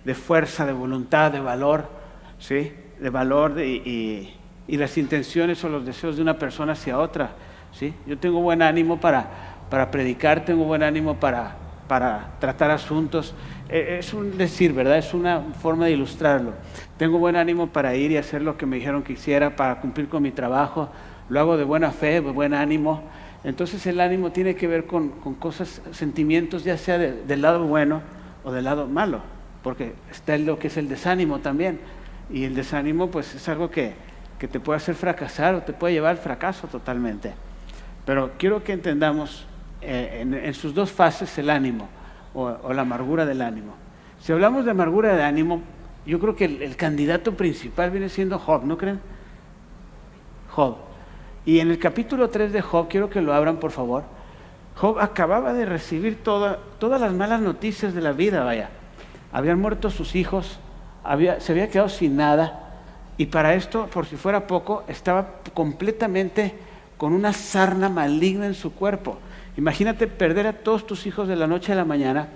de fuerza, de voluntad, de valor, ¿sí? De valor y las intenciones o los deseos de una persona hacia otra, ¿sí? Yo tengo buen ánimo para predicar, tengo buen ánimo para tratar asuntos. Es un decir, ¿verdad? Es una forma de ilustrarlo. Tengo buen ánimo para ir y hacer lo que me dijeron que hiciera, para cumplir con mi trabajo. Lo hago de buena fe, de buen ánimo. Entonces el ánimo tiene que ver con cosas, sentimientos, ya sea del lado bueno o del lado malo, porque está lo que es el desánimo también. Y el desánimo pues es algo que te puede hacer fracasar o te puede llevar al fracaso totalmente. Pero quiero que entendamos en sus dos fases el ánimo o la amargura del ánimo. Si hablamos de amargura de ánimo, yo creo que el candidato principal viene siendo Job, ¿no creen? Job. Y en el capítulo 3 de Job, quiero que lo abran por favor. Job acababa de recibir todas las malas noticias de la vida, vaya. Habían muerto sus hijos, se había quedado sin nada, y para esto, por si fuera poco, estaba completamente con una sarna maligna en su cuerpo. Imagínate perder a todos tus hijos de la noche a la mañana,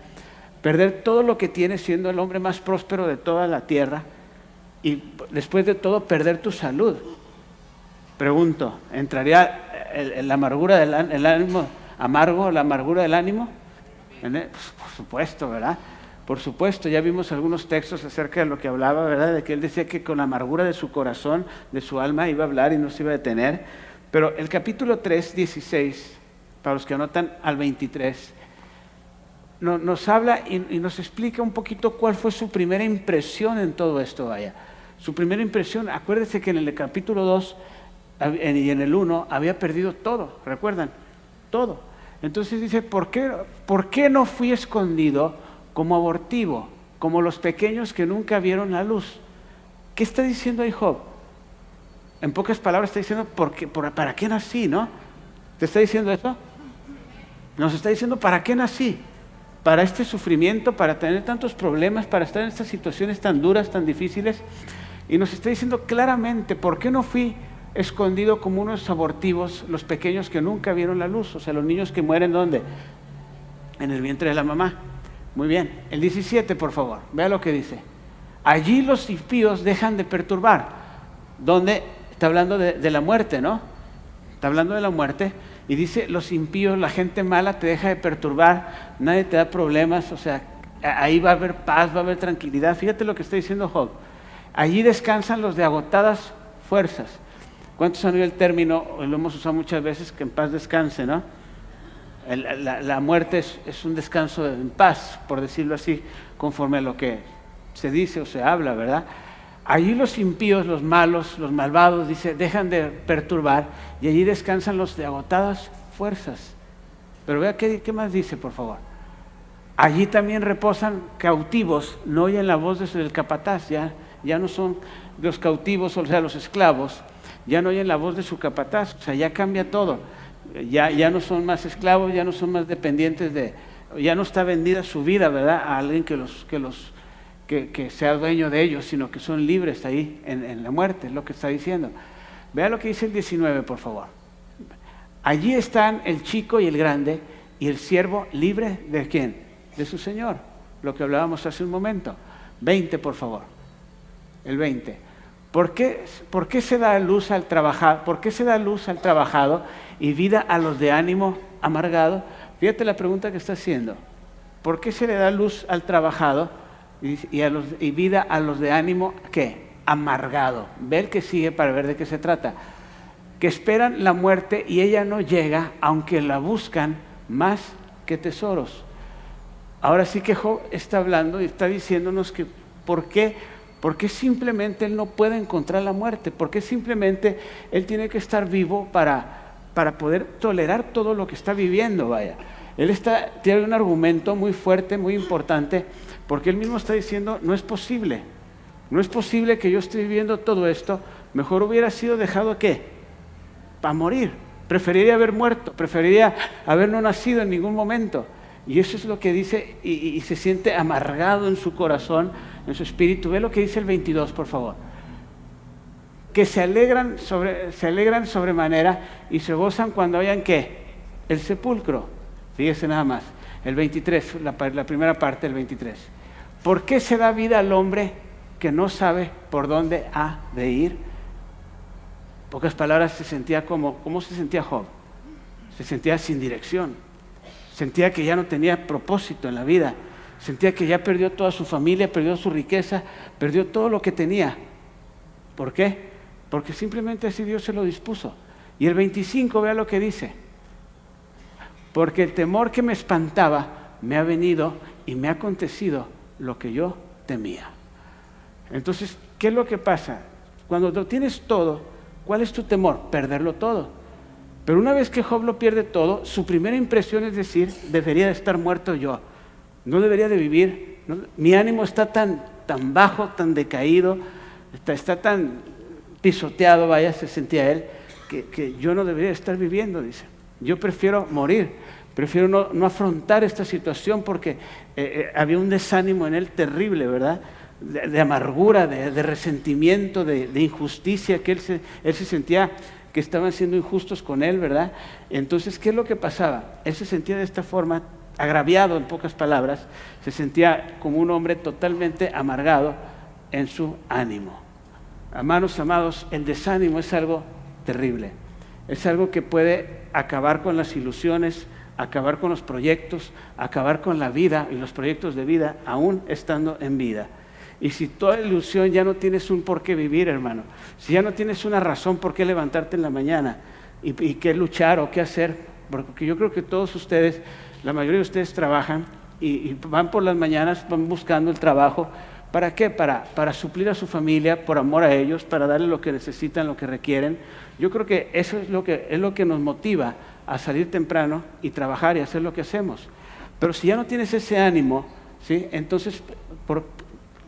perder todo lo que tienes siendo el hombre más próspero de toda la tierra y después de todo perder tu salud. Pregunto, ¿entraría la amargura del ánimo amargo, la amargura del ánimo? Pues por supuesto, ¿verdad? Por supuesto, ya vimos algunos textos acerca de lo que hablaba, ¿verdad? De que él decía que con la amargura de su corazón, de su alma, iba a hablar y no se iba a detener. Pero el capítulo 3, 16, para los que anotan al 23, nos habla y nos explica un poquito cuál fue su primera impresión en todo esto, vaya. Su primera impresión, acuérdense que en el capítulo 2 y en el 1 había perdido todo, ¿recuerdan? Todo. Entonces dice, ¿por qué no fui escondido como abortivo, como los pequeños que nunca vieron la luz? ¿Qué está diciendo ahí Job? En pocas palabras está diciendo, ¿para qué nací, no? ¿Te está diciendo eso? Nos está diciendo, ¿para qué nací? Para este sufrimiento, para tener tantos problemas, para estar en estas situaciones tan duras, tan difíciles. Y nos está diciendo claramente, ¿por qué no fui escondido como unos abortivos, los pequeños que nunca vieron la luz? O sea, los niños que mueren, ¿dónde? En el vientre de la mamá. Muy bien. El 17, por favor, vea lo que dice. Allí los impíos dejan de perturbar. ¿Dónde? Está hablando de la muerte, ¿no? Está hablando de la muerte. Y dice, los impíos, la gente mala te deja de perturbar, nadie te da problemas, o sea, ahí va a haber paz, va a haber tranquilidad. Fíjate lo que está diciendo Job. Allí descansan los de agotadas fuerzas. ¿Cuántos han oído el término? Lo hemos usado muchas veces, que en paz descanse, ¿no? La muerte es un descanso en paz, por decirlo así, conforme a lo que se dice o se habla, ¿verdad? Allí los impíos, los malos, los malvados, dice, dejan de perturbar y allí descansan los de agotadas fuerzas. Pero vea qué más dice, por favor. Allí también reposan cautivos, no oyen la voz del capataz, ya no son los cautivos, o sea, los esclavos, ya no oyen la voz de su capataz, o sea, ya cambia todo. Ya no son más esclavos, ya no son más dependientes ya no está vendida su vida, ¿verdad? A alguien que sea dueño de ellos, sino que son libres ahí en la muerte, es lo que está diciendo. Vea lo que dice el 19, por favor. Allí están el chico y el grande y el siervo libre ¿de quién? De su Señor, lo que hablábamos hace un momento. 20, por favor. El 20. ¿Por qué se da luz al trabajar? ¿Por qué se da luz al trabajado y vida a los de ánimo amargado? Fíjate la pregunta que está haciendo. ¿Por qué se le da luz al trabajado y vida a los de ánimo, ¿qué? Amargado. Ve el que sigue para ver de qué se trata. Que esperan la muerte y ella no llega, aunque la buscan más que tesoros. Ahora sí que Job está hablando y está diciéndonos que ¿por qué simplemente él no puede encontrar la muerte? ¿Por qué simplemente él tiene que estar vivo para poder tolerar todo lo que está viviendo? Vaya, él tiene un argumento muy fuerte, muy importante, porque él mismo está diciendo, no es posible que yo esté viviendo todo esto, mejor hubiera sido dejado ¿qué? Para morir, preferiría haber muerto, preferiría haber no nacido en ningún momento. Y eso es lo que dice, y se siente amargado en su corazón, en su espíritu. Ve lo que dice el 22, por favor. Que se alegran sobremanera y se gozan cuando hayan ¿qué? El sepulcro. Fíjese nada más. El 23, la primera parte del 23. ¿Por qué se da vida al hombre que no sabe por dónde ha de ir? En pocas palabras, ¿cómo se sentía Job? Se sentía sin dirección, sentía que ya no tenía propósito en la vida, sentía que ya perdió toda su familia, perdió su riqueza, perdió todo lo que tenía. ¿Por qué? Porque simplemente así Dios se lo dispuso. Y el 25, vea lo que dice: porque el temor que me espantaba me ha venido y me ha acontecido lo que yo temía. Entonces, ¿qué es lo que pasa? Cuando lo tienes todo, ¿cuál es tu temor? Perderlo todo. Pero una vez que Job lo pierde todo, su primera impresión es decir, debería de estar muerto yo, no debería de vivir, ¿no? Mi ánimo está tan bajo, tan decaído, está tan pisoteado, vaya, se sentía él, que yo no debería estar viviendo, dice. Yo prefiero morir, prefiero no afrontar esta situación porque había un desánimo en él terrible, ¿verdad? De amargura, de resentimiento, de injusticia, que él se sentía que estaban siendo injustos con él, ¿verdad? Entonces, ¿qué es lo que pasaba? Él se sentía de esta forma, agraviado en pocas palabras, se sentía como un hombre totalmente amargado en su ánimo. Hermanos amados, el desánimo es algo terrible, es algo que puede acabar con las ilusiones, acabar con los proyectos, acabar con la vida y los proyectos de vida, aún estando en vida. Y si toda ilusión ya no tienes un por qué vivir, hermano, si ya no tienes una razón por qué levantarte en la mañana y qué luchar o qué hacer, porque yo creo que todos ustedes, la mayoría de ustedes trabajan y van por las mañanas, van buscando el trabajo. ¿Para qué? Para suplir a su familia, por amor a ellos, para darle lo que necesitan, lo que requieren. Yo creo que eso es lo que nos motiva a salir temprano y trabajar y hacer lo que hacemos. Pero si ya no tienes ese ánimo, ¿sí? Entonces,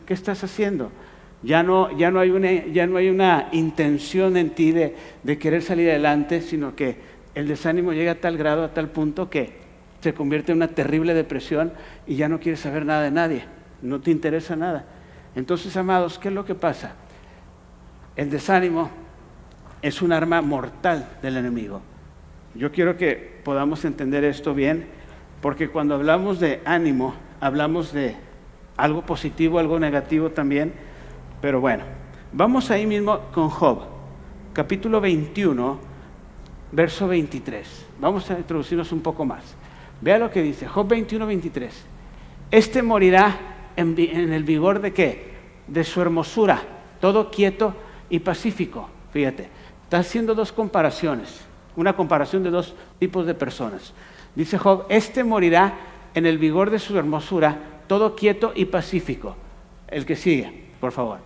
¿qué estás haciendo? Ya no hay una intención en ti de querer salir adelante, sino que el desánimo llega a tal grado, a tal punto que se convierte en una terrible depresión y ya no quieres saber nada de nadie, no te interesa nada. Entonces, amados, ¿qué es lo que pasa? El desánimo es un arma mortal del enemigo. Yo quiero que podamos entender esto bien, porque cuando hablamos de ánimo, hablamos de algo positivo, algo negativo también, pero bueno, vamos ahí mismo con Job, capítulo 21, verso 23. Vamos a introducirnos un poco más. Vea lo que dice, Job 21, 23. Este morirá en el vigor ¿de qué? De su hermosura, todo quieto y pacífico. Fíjate, está haciendo dos comparaciones, una comparación de dos tipos de personas. Dice Job, este morirá en el vigor de su hermosura, todo quieto y pacífico. El que sigue, por favor.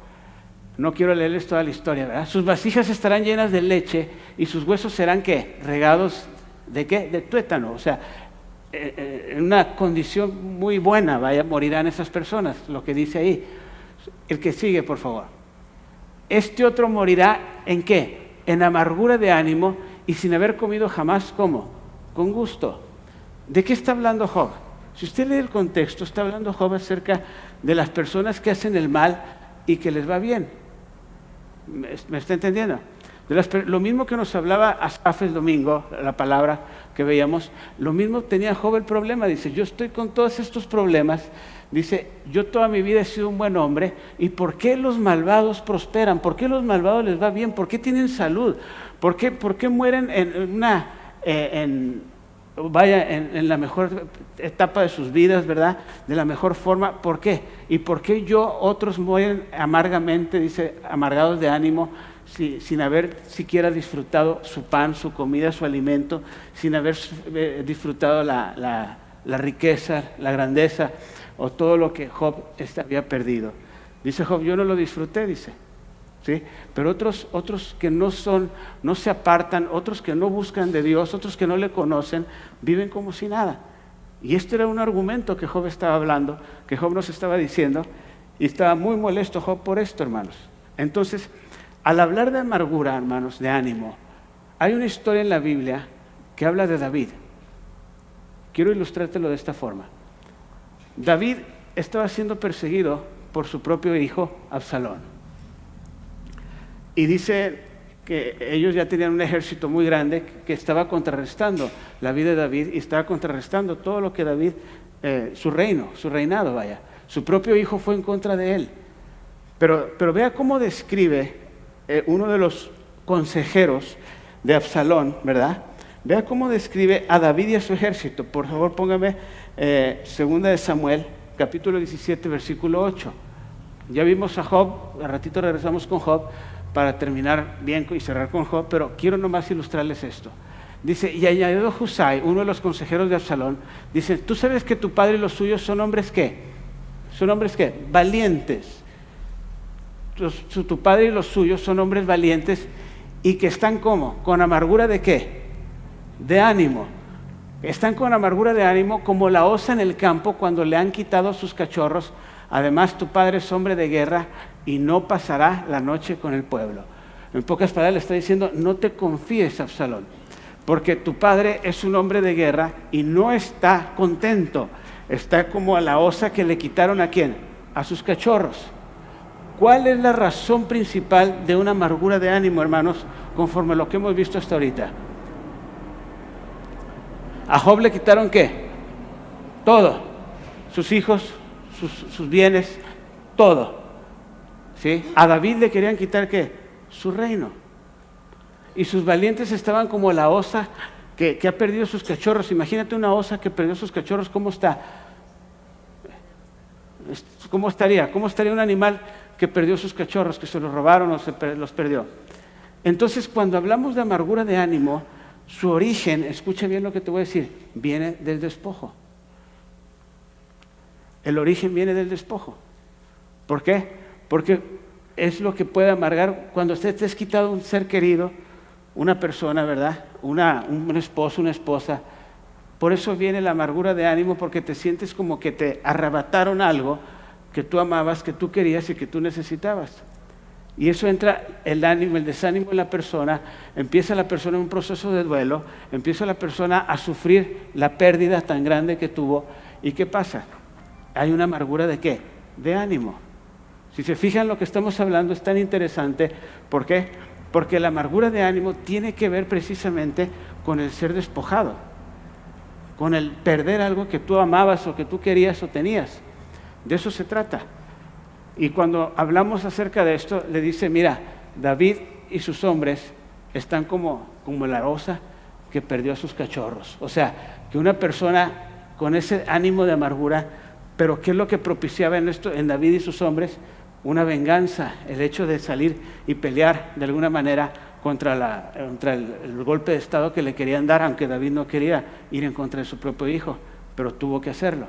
No quiero leerles toda la historia, ¿verdad? Sus vasijas estarán llenas de leche y sus huesos serán ¿qué? Regados ¿de qué? De tuétano. O sea, en una condición muy buena, vaya, morirán esas personas, lo que dice ahí. El que sigue, por favor. Este otro morirá ¿en qué? En amargura de ánimo y sin haber comido jamás, ¿cómo? Con gusto. ¿De qué está hablando Job? Si usted lee el contexto, está hablando Job acerca de las personas que hacen el mal y que les va bien. ¿Me está entendiendo? Lo mismo que nos hablaba Asaf el domingo, la palabra que veíamos, lo mismo tenía Job el problema. Dice, yo estoy con todos estos problemas. Dice, yo toda mi vida he sido un buen hombre. ¿Y por qué los malvados prosperan? ¿Por qué los malvados les va bien? ¿Por qué tienen salud? ¿Por qué mueren en la mejor etapa de sus vidas, ¿verdad? De la mejor forma. ¿Por qué? ¿Y por qué otros mueren amargamente, dice, amargados de ánimo, sin haber siquiera disfrutado su pan, su comida, su alimento, sin haber disfrutado la riqueza, la grandeza o todo lo que Job había perdido? Dice Job, yo no lo disfruté, dice. ¿Sí? Pero otros que no se apartan, otros que no buscan de Dios, otros que no le conocen, viven como si nada. Y este era un argumento que Job estaba hablando, que Job nos estaba diciendo, y estaba muy molesto Job por esto, hermanos. Entonces, al hablar de amargura, hermanos, de ánimo, hay una historia en la Biblia que habla de David. Quiero ilustrártelo de esta forma. David estaba siendo perseguido por su propio hijo, Absalón. Y dice que ellos ya tenían un ejército muy grande que estaba contrarrestando la vida de David y estaba contrarrestando todo lo que David, su reinado, vaya, Su propio hijo fue en contra de él. Pero vea cómo describe uno de los consejeros de Absalón, ¿verdad? Vea cómo describe a David y a su ejército. Por favor, póngame segunda de Samuel, capítulo 17, versículo 8. Ya vimos a Job, al ratito regresamos con Job para terminar bien y cerrar con Job, pero quiero nomás ilustrarles esto. Dice, y añadió Husai, uno de los consejeros de Absalón, dice, ¿tú sabes que tu padre y los suyos son hombres qué? ¿Son hombres qué? Valientes. Tu padre y los suyos son hombres valientes y que están ¿cómo? ¿Con amargura de qué? De ánimo. Están con amargura de ánimo como la osa en el campo cuando le han quitado sus cachorros. Además, tu padre es hombre de guerra y no pasará la noche con el pueblo. En pocas palabras le está diciendo, no te confíes, Absalón, porque tu padre es un hombre de guerra y no está contento. Está como a la osa que le quitaron ¿a quién? A sus cachorros. ¿Cuál es la razón principal de una amargura de ánimo, hermanos, conforme a lo que hemos visto hasta ahorita? ¿A Job le quitaron qué? Todo. Sus hijos, sus bienes, todo. ¿Sí? A David le querían quitar ¿qué? Su reino. Y sus valientes estaban como la osa que ha perdido sus cachorros. Imagínate una osa que perdió sus cachorros, ¿cómo está? ¿Cómo estaría? ¿Cómo estaría un animal que perdió sus cachorros, que se los robaron o los perdió? Entonces, cuando hablamos de amargura de ánimo, su origen, escucha bien lo que te voy a decir, viene del despojo. El origen viene del despojo. ¿Por qué? Porque es lo que puede amargar cuando usted te has quitado un ser querido, una persona, ¿verdad? Un esposo, una esposa. Por eso viene la amargura de ánimo, porque te sientes como que te arrebataron algo que tú amabas, que tú querías y que tú necesitabas. Y eso entra el ánimo, el desánimo en la persona, empieza la persona en un proceso de duelo, empieza la persona a sufrir la pérdida tan grande que tuvo. ¿Y qué pasa? Hay una amargura ¿de qué? De ánimo. Si se fijan, lo que estamos hablando es tan interesante. ¿Por qué? Porque la amargura de ánimo tiene que ver precisamente con el ser despojado, con el perder algo que tú amabas o que tú querías o tenías. De eso se trata. Y cuando hablamos acerca de esto, le dice, mira, David y sus hombres están como la osa que perdió a sus cachorros. O sea, que una persona con ese ánimo de amargura, pero ¿qué es lo que propiciaba en David y sus hombres? Una venganza, el hecho de salir y pelear de alguna manera contra el golpe de estado que le querían dar, aunque David no quería ir en contra de su propio hijo, pero tuvo que hacerlo.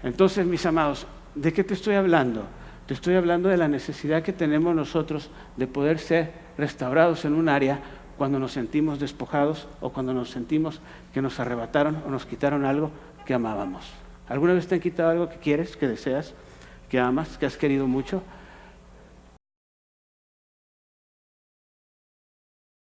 Entonces, mis amados, ¿de qué te estoy hablando? Te estoy hablando de la necesidad que tenemos nosotros de poder ser restaurados en un área cuando nos sentimos despojados o cuando nos sentimos que nos arrebataron o nos quitaron algo que amábamos. ¿Alguna vez te han quitado algo que quieres, que deseas, que amas, que has querido mucho?